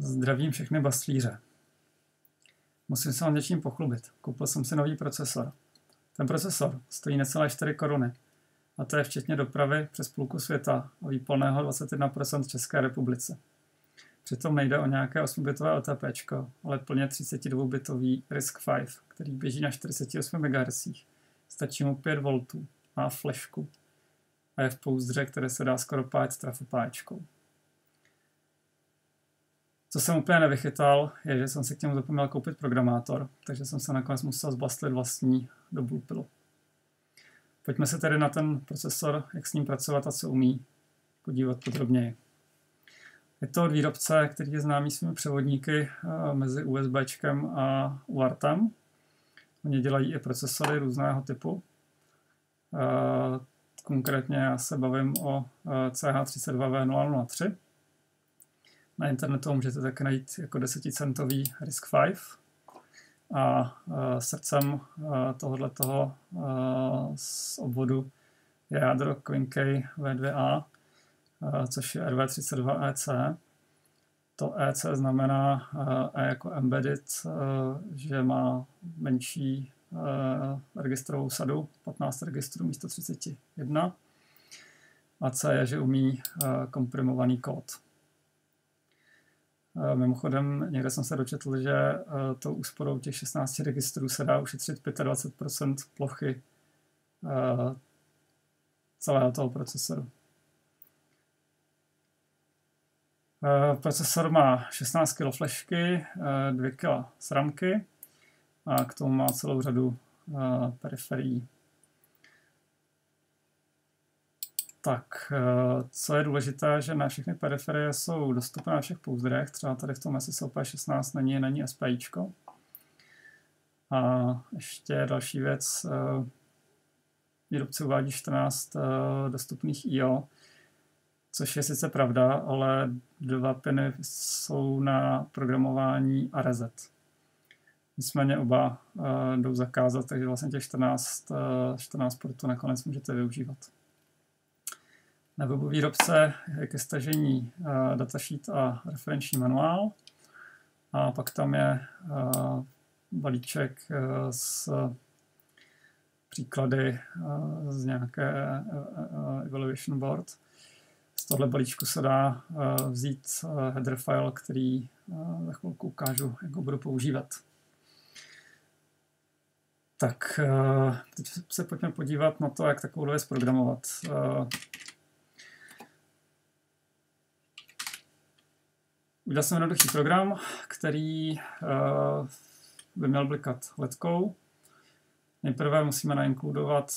Zdravím všechny bastlíře. Musím se vám něčím pochlubit. Koupil jsem si nový procesor. Ten procesor stojí necelé 4 koruny. A to je včetně dopravy přes půlku světa a výpolného 21% v České republice. Přitom nejde o nějaké 8-bitové OTPčko, ale plně 32-bitový RISC-V, který běží na 48 MHz. Stačí mu 5 V, má flashku a je v pouzdře, které se dá skoro pájet s trafopáječkou. Co jsem úplně nevychytal, je, že jsem si k němu zapomněl koupit programátor, takže jsem se nakonec musel zbastlit vlastní do Bluepilu. Pojďme se tedy na ten procesor, jak s ním pracovat a co umí, podívat podrobněji. Je to od výrobce, který je známý svými převodníky mezi USBčkem a UARTem. Oni dělají i procesory různého typu. Konkrétně já se bavím o CH32V003. Na internetu můžete také najít jako 10centový RISC-V a srdcem tohoto z obvodu je jádro Quincay V2A, což je RV32EC. To EC znamená E jako embedded, že má menší registrovou sadu, 15 registrů místo 31. A C je, že umí komprimovaný kód. Mimochodem, někde jsem se dočetl, že tou úsporou těch 16 registrů se dá ušetřit 25% plochy celého toho procesoru. Procesor má 16 kg flashky, 2 kg SRAMky a k tomu má celou řadu periferií. Tak, co je důležité, že ne všechny periferie jsou dostupné na všech pouzdrech, třeba tady v tom SSLP16 není SPIčko. A ještě další věc, výrobce uvádí 14 dostupných IO, což je sice pravda, ale 2 piny jsou na programování a reset. Nicméně oba jdou zakázat, takže vlastně těch 14 portů nakonec můžete využívat. Na webu výrobce je ke stažení datasheet a referenční manuál. A pak tam je balíček s příklady z nějaké evaluation board. Z tohle balíčku se dá vzít header file, který za chvilku ukážu, jak ho budu používat. Tak, teď se pojďme podívat na to, jak takovou věc programovat. Udělal jsem jednoduchý program, který by měl blikat ledkou. Nejprve musíme nainkludovat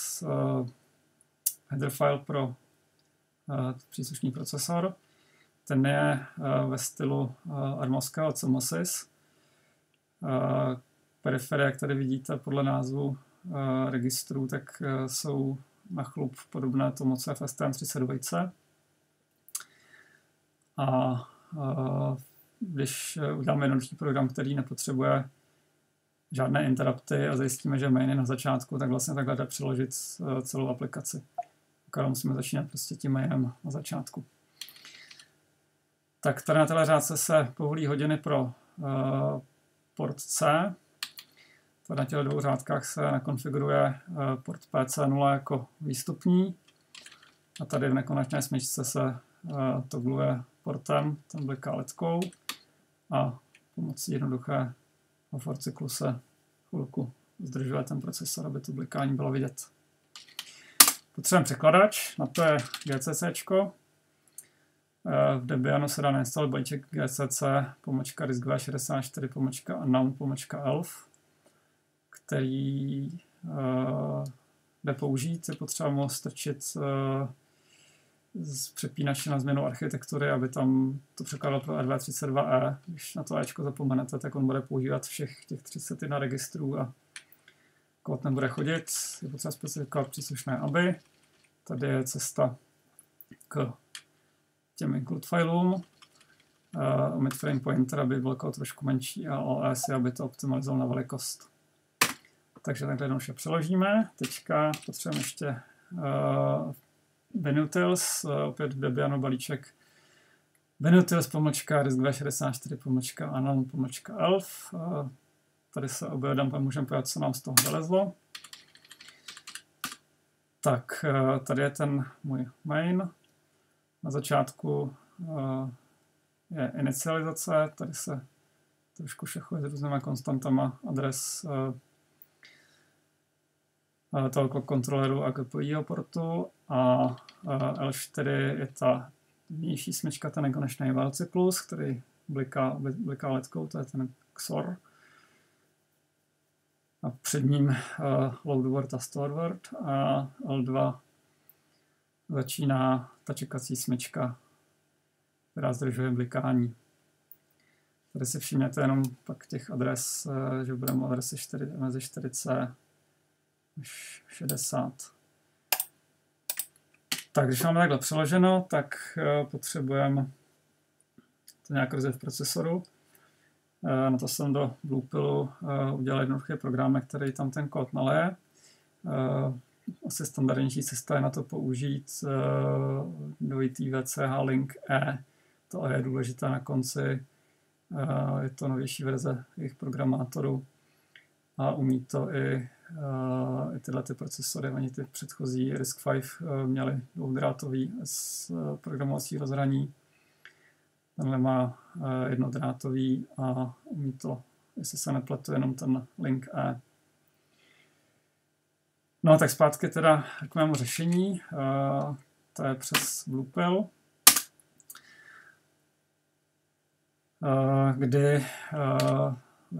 header file pro příslušný procesor. Ten je ve stylu armovského CMOSIS. Periferie, jak tady vidíte podle názvu registrů, tak jsou na chlup podobné tomu, co je v STM32. A když uděláme jednoduchý program, který nepotřebuje žádné interrupty a zajistíme, že main je na začátku, tak vlastně takhle jde přeložit celou aplikaci. Akorát musíme začínat prostě tím mainem na začátku. Tak tady na téhle řádce se povolí hodiny pro port C. Tady na těchto 2 řádkách se nakonfiguruje port PC0 jako výstupní. A tady v nekonečné smyčce se toggluje portem, ten bliká ledkou a pomocí jednoduchého for cyklu se chvilku zdržuje ten procesor, aby to blikání bylo vidět. Potřebujeme překladač, na to je GCCčko. V Debianu se dá nainstalovat balíček GCC -64-unknown-elf, který jde použít. Je potřeba mu strčit z přepínače na změnu architektury, aby tam to překládalo pro RV32E. Když na to Ečko zapomenete, tak on bude používat všech těch 31 registrů a kód nebude chodit. Je potřeba specifikovat příslušné ABI. Tady je cesta k těm include filům. Omit frame pointer, aby byl kód trošku menší, a OS, aby to optimalizoval na velikost. Takže takhle jednoduše přeložíme. Teďka potřebujeme ještě Venutils, opět v Debianu balíček Venutius pomlčka disk264 anon elf. Tady se objedem můžeme podívat, co nám z toho vylezlo. Tak, tady je ten můj main. Na začátku je inicializace, tady se trošku šachuje s různými konstantama adres toho kontroleru a GPIO portu a L4 je ta vnější smyčka, ten nekonečný val cyklus, který bliká letkou, to je ten XOR. A před ním load word a store word a L2 začíná ta čekací smyčka, která zdržuje blikání. Tady si všimněte jenom pak těch adres, že budeme adresy mezi 4C až 60. Tak když máme takhle přeloženo, tak potřebujeme to nějak rozjet v procesoru. Na to jsem do Bluepilu udělal jednoduchý program, který tam ten kód naleje. Asi standardnější cesta je na to použít dvojitý VCH link E. To E je důležité na konci. Je to novější verze jejich programátorů a umí to i tyhle ty procesory. Oni ty předchozí RISC-V měli dvoudrátový s programovací rozhraní. Tenhle má jednodrátový a umí to, jestli se nepletu, jenom ten link E. No tak zpátky teda k mému řešení. To je přes Bluepil, kdy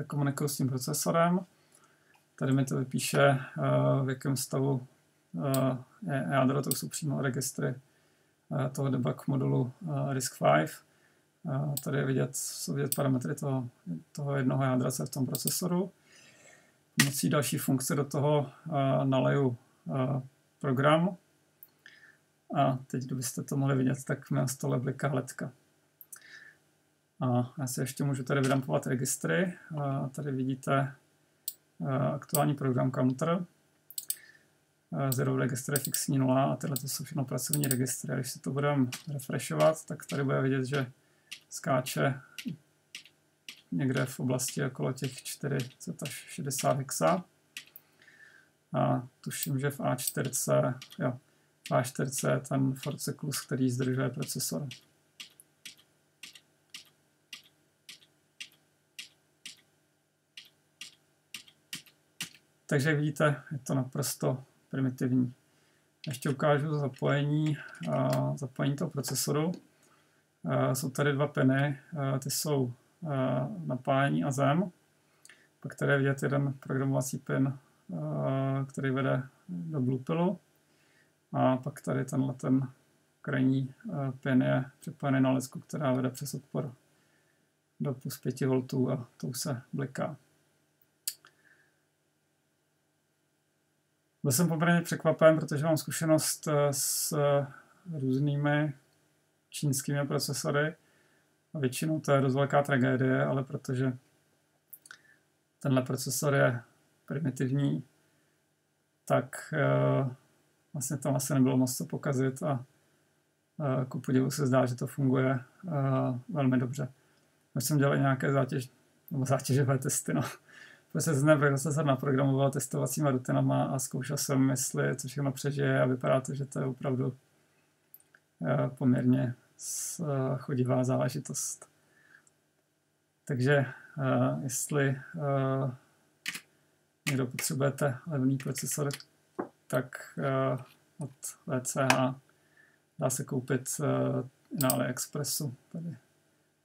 komunikuju s tím procesorem. Tady mi to vypíše, v jakém stavu je jádro, to jsou přímo registry toho debug modulu RISC-V. Tady je vidět, jsou vidět parametry toho jednoho jádra, co je v tom procesoru. Pomocí další funkce do toho naleju program. A teď, kdybyste to mohli vidět, tak mi na stole bliká ledka. A já si ještě můžu tady vydampovat registry. Tady vidíte aktuální program counter. Zero registr je fixní 0 a tyhle to jsou všechno pracovní registry. A když si to budeme refreshovat, tak tady bude vidět, že skáče někde v oblasti okolo těch 40 až 60 hexa. A tuším, že v A4C je ten for cyklus, který zdržuje procesor. Takže jak vidíte, je to naprosto primitivní. Ještě ukážu zapojení toho procesoru. Jsou tady dva piny, ty jsou napájení a zem. Pak tady je vidět jeden programovací pin, který vede do Bluepilu. A pak tady ten krajní pin je připojený na ledku, která vede přes odpor do plus 5 V a to se bliká. Byl jsem poměrně překvapen, protože mám zkušenost s různými čínskými procesory. A většinou to je dost velká tragédie, ale protože tenhle procesor je primitivní, tak vlastně tam asi nebylo moc co pokazit a ku podivu se zdá, že to funguje velmi dobře. My jsem dělal nějaké zátěžové testy. No. Procesor naprogramoval testovacíma rutinama a zkoušel jsem, jestli to všechno přežije a vypadá to, že to je opravdu poměrně chodivá záležitost. Takže jestli někdo potřebujete levný procesor, tak od VCH dá se koupit na AliExpressu. Tady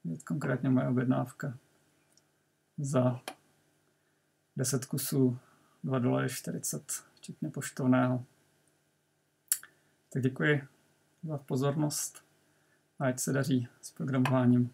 je konkrétně moje objednávka za 10 kusů $2,40, včetně poštovného. Tak děkuji za pozornost a ať se daří s programováním.